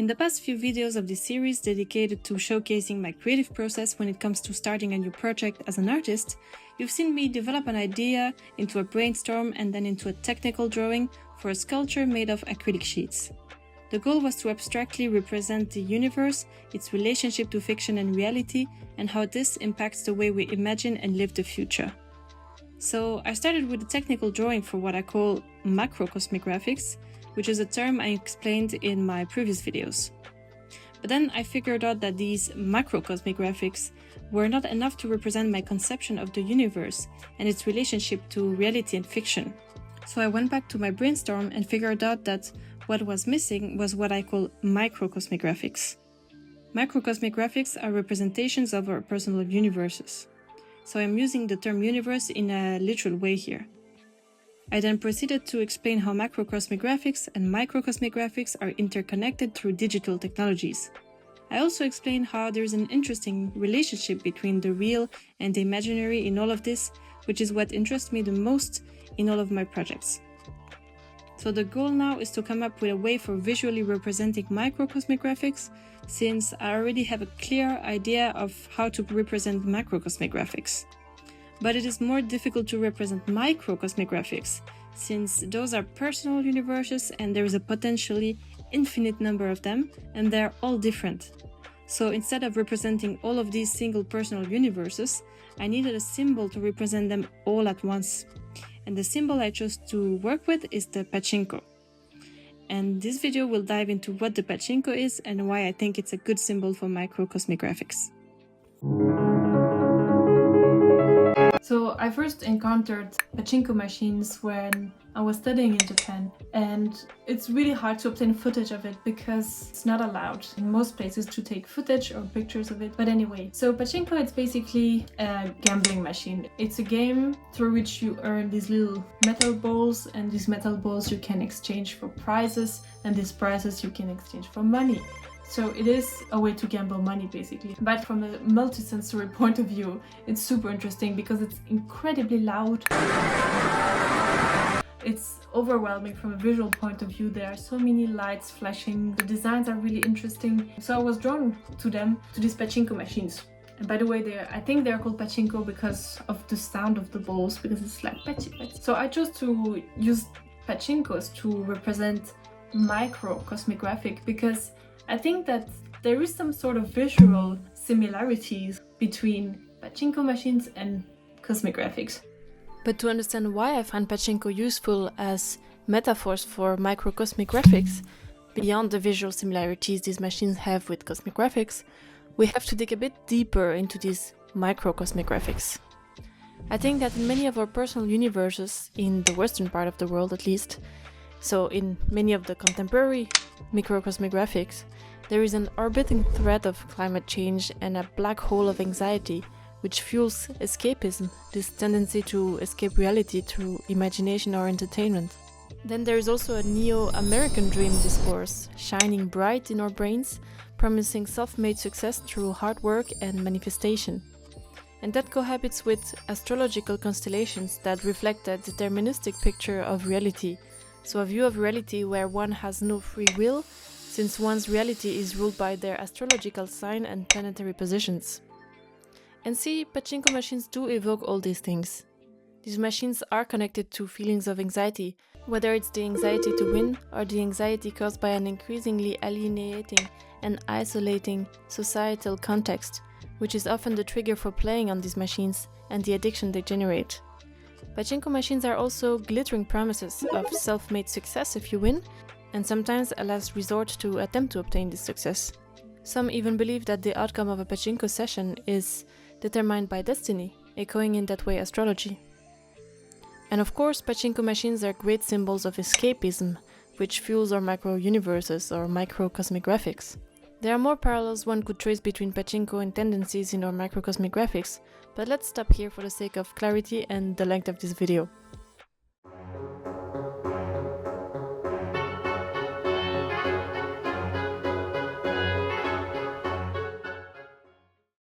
In the past few videos of this series dedicated to showcasing my creative process when it comes to starting a new project as an artist, you've seen me develop an idea into a brainstorm and then into a technical drawing for a sculpture made of acrylic sheets. The goal was to abstractly represent the universe, its relationship to fiction and reality, and how this impacts the way we imagine and live the future. So I started with a technical drawing for what I call macrocosmic graphics, which is a term I explained in my previous videos. But then I figured out that these macrocosmic graphics were not enough to represent my conception of the universe and its relationship to reality and fiction. So I went back to my brainstorm and figured out that what was missing was what I call microcosmic graphics. Macrocosmic graphics are representations of our personal universes. So I'm using the term universe in a literal way here. I then proceeded to explain how macrocosmic graphics and microcosmic graphics are interconnected through digital technologies. I also explained how there's an interesting relationship between the real and the imaginary in all of this, which is what interests me the most in all of my projects. So the goal now is to come up with a way for visually representing microcosmic graphics, since I already have a clear idea of how to represent macrocosmic graphics. But it is more difficult to represent microcosmic graphics, since those are personal universes and there is a potentially infinite number of them, and they're all different. So instead of representing all of these single personal universes, I needed a symbol to represent them all at once. And the symbol I chose to work with is the Pachinko. And this video will dive into what the Pachinko is and why I think it's a good symbol for microcosmic graphics. So I first encountered Pachinko machines when I was studying in Japan, and it's really hard to obtain footage of it because it's not allowed in most places to take footage or pictures of it. But anyway, so Pachinko, it's basically a gambling machine. It's a game through which you earn these little metal balls, and these metal balls you can exchange for prizes, and these prizes you can exchange for money. So it is a way to gamble money, basically. But from a multisensory point of view, it's super interesting because it's incredibly loud. It's overwhelming from a visual point of view. There are so many lights flashing. The designs are really interesting. So I was drawn to them, to these Pachinko machines. And by the way, I think they're called Pachinko because of the sound of the balls, because it's like pachi pachi. So I chose to use Pachinkos to represent microcosmic graphic because I think that there is some sort of visual similarities between Pachinko machines and cosmic graphics. But to understand why I find Pachinko useful as metaphors for microcosmic graphics, beyond the visual similarities these machines have with cosmic graphics, we have to dig a bit deeper into these microcosmic graphics. I think that in many of our personal universes, in the Western part of the world at least, so in many of the contemporary microcosmic graphics, there is an orbiting threat of climate change and a black hole of anxiety, which fuels escapism, this tendency to escape reality through imagination or entertainment. Then there is also a neo-American dream discourse, shining bright in our brains, promising self-made success through hard work and manifestation. And that cohabits with astrological constellations that reflect a deterministic picture of reality, so a view of reality where one has no free will, since one's reality is ruled by their astrological sign and planetary positions. And see, Pachinko machines do evoke all these things. These machines are connected to feelings of anxiety, whether it's the anxiety to win or the anxiety caused by an increasingly alienating and isolating societal context, which is often the trigger for playing on these machines and the addiction they generate. Pachinko machines are also glittering promises of self-made success if you win, and sometimes a last resort to attempt to obtain this success. Some even believe that the outcome of a Pachinko session is determined by destiny, echoing in that way astrology. And of course, Pachinko machines are great symbols of escapism, which fuels our micro-universes or microcosmic graphics. There are more parallels one could trace between Pachinko and tendencies in our microcosmic graphics, but let's stop here for the sake of clarity and the length of this video.